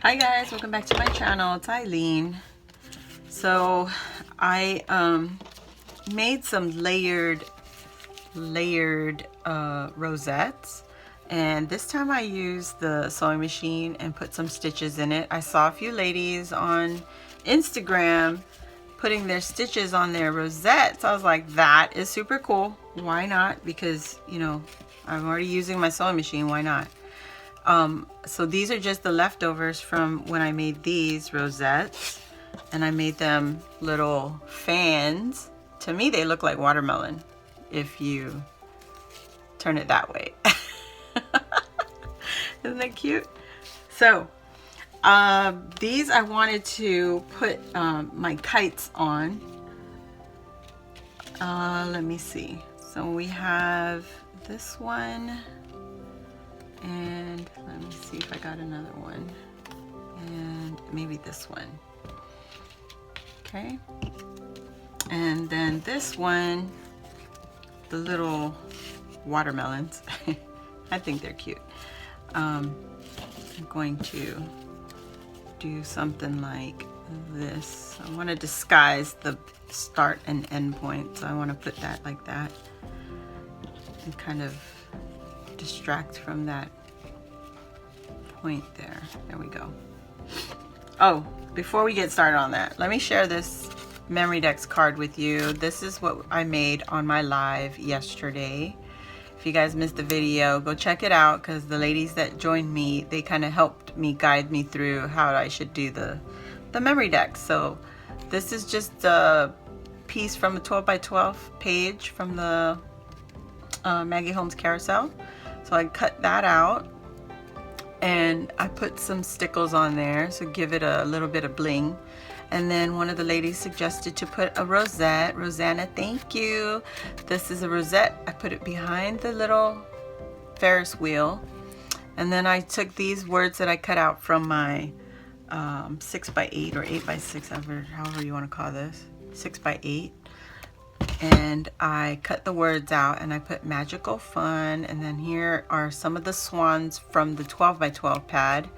Hi guys, welcome back to my channel. It's Eileen. So I made some layered rosettes, and this time I used the sewing machine and put some stitches in it. I saw a few ladies on Instagram putting their stitches on their rosettes. I was like, that is super cool. Why not? Because, you know, I'm already using my sewing machine. Why not? So these are just the leftovers from when I made these rosettes, and I made them little fans. To me, they look like watermelon if you turn it that way. Isn't that cute? So these I wanted to put my kites on. Let me see. So we have this one. And let me see if I got another one, and maybe this one. Okay, and then this one, the little watermelons. I think they're cute. I'm going to do something like this. I want to disguise the start and end point, so I want to put that like that and kind of distract from that point there. There we go. Oh, before we get started on that, let me share this Memory Decks card with you. This is what I made on my live yesterday. If you guys missed the video, go check it out, because the ladies that joined me, they kind of helped me guide me through how I should do the memory decks. So this is just a piece from a 12 by 12 page from the Maggie Holmes carousel. So I cut that out and I put some stickles on there, so give it a little bit of bling. And then one of the ladies suggested to put a rosette. Rosanna, thank you. This is a rosette. I put it behind the little Ferris wheel. And then I took these words that I cut out from my 6 by 8 or 8 by 6, however you want to call this, 6 by 8. And I cut the words out and I put magical fun, and then here are some of the swans from the 12 by 12 pad.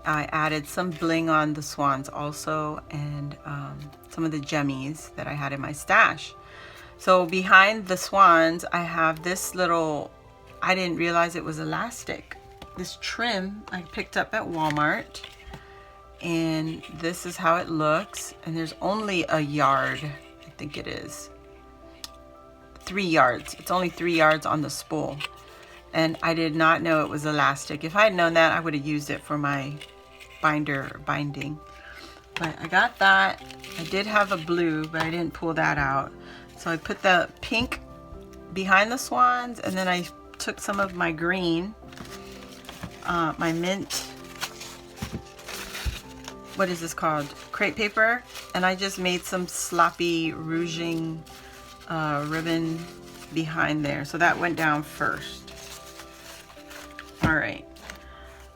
I added some bling on the swans also, and some of the gemmies that I had in my stash. So behind the swans I have this little, I didn't realize it was elastic, this trim I picked up at Walmart, and this is how it looks. And there's only a yard, I think it is 3 yards. It's only 3 yards on the spool, and I did not know it was elastic. If I had known that, I would have used it for my binding. But I got that. I did have a blue, but I didn't pull that out. So I put the pink behind the swans, and then I took some of my green, my mint, what is this called, crepe paper, and I just made some sloppy rouging ribbon behind there. So that went down first. All right,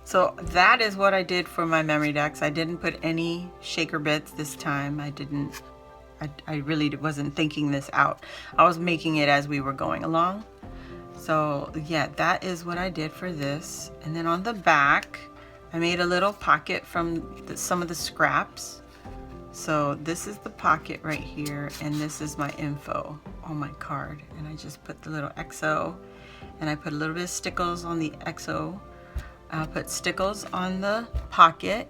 so that is what I did for my memory decks. I didn't put any shaker bits this time. I really wasn't thinking this out. I was making it as we were going along. So yeah, that is what I did for this. And then on the back I made a little pocket from some of the scraps. So this is the pocket right here, and this is my info on my card. And I just put the little XO, and I put a little bit of stickles on the XO. I'll put stickles on the pocket,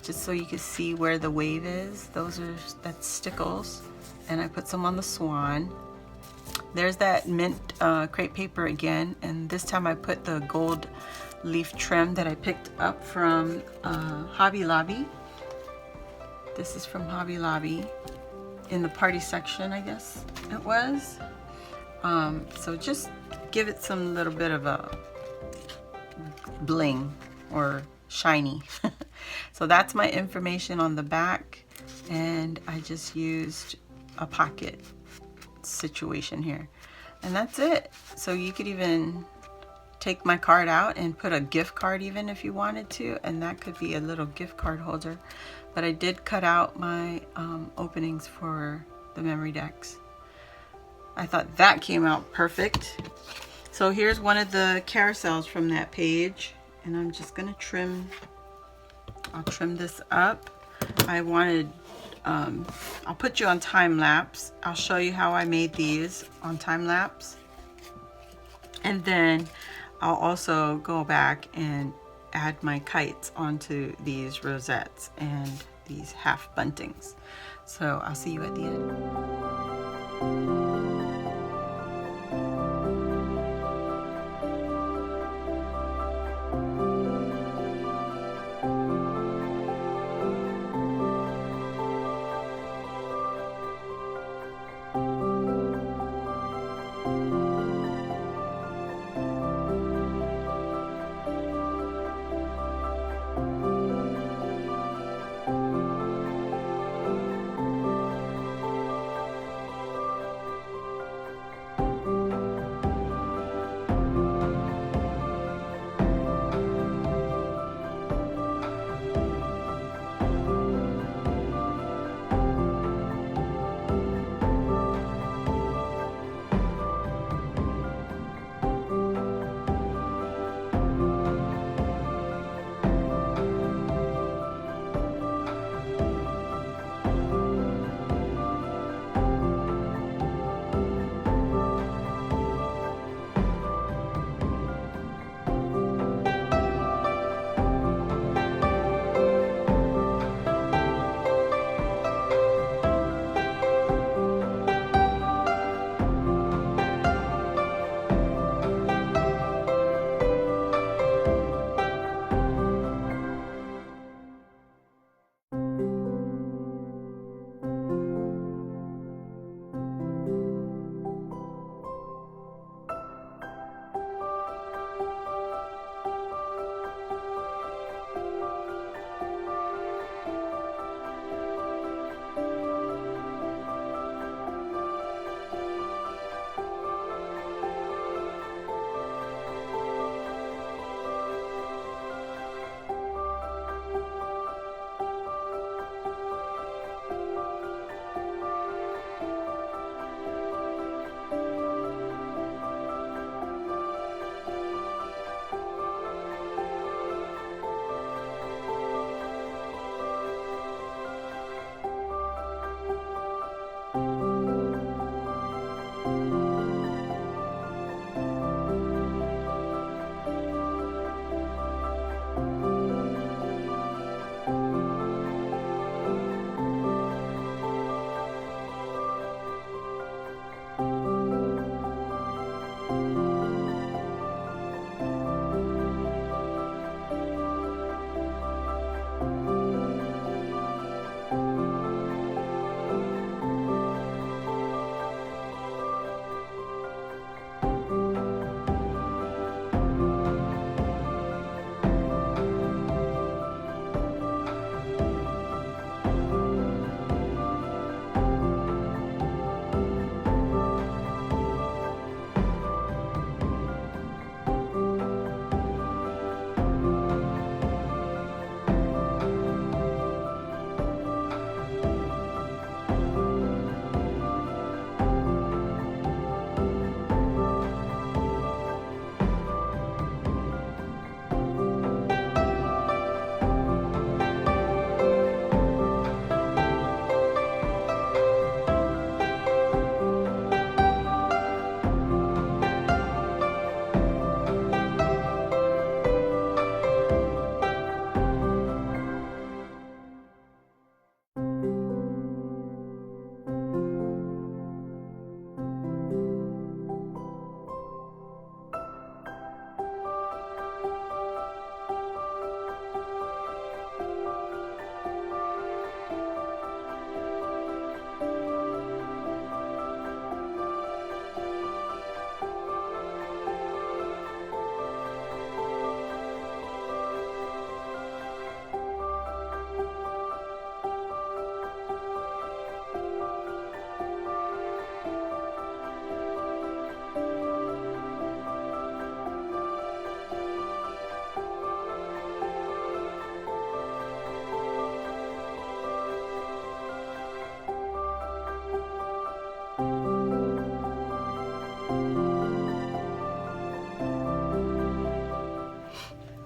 just so you can see where the wave is. That's stickles. And I put some on the swan. There's that mint crepe paper again, and this time I put the gold leaf trim that I picked up from Hobby Lobby. This is from Hobby Lobby in the party section, I guess it was. So just give it some little bit of a bling or shiny. So that's my information on the back, and I just used a pocket situation here, and that's it. So you could even take my card out and put a gift card even if you wanted to, and that could be a little gift card holder. But I did cut out my openings for the memory decks. I thought that came out perfect. So here's one of the carousels from that page, and I'm just gonna trim I'll trim this up. I wanted, I'll put you on time lapse. I'll show you how I made these on time lapse. And then I'll also go back and add my kites onto these rosettes and these half buntings. So I'll see you at the end.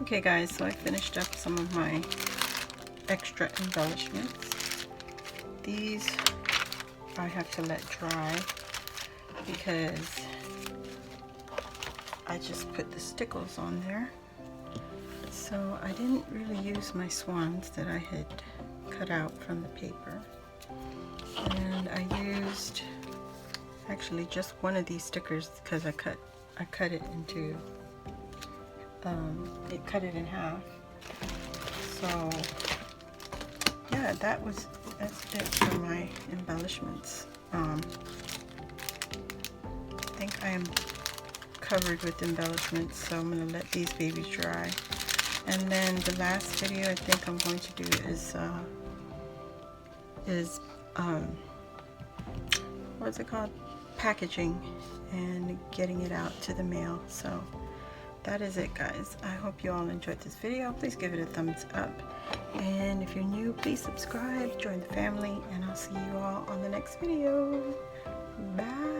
Okay guys, so I finished up some of my extra embellishments. These I have to let dry because I just put the stickles on there. So I didn't really use my swans that I had cut out from the paper. And I used actually just one of these stickers because I cut it into cut it in half. So yeah, that's it for my embellishments. I think I am covered with embellishments, so I'm going to let these babies dry. And then the last video I think I'm going to do is what's it called? Packaging and getting it out to the mail. So that is it, guys. I hope you all enjoyed this video. Please give it a thumbs up. And if you're new, please subscribe, join the family, and I'll see you all on the next video. Bye.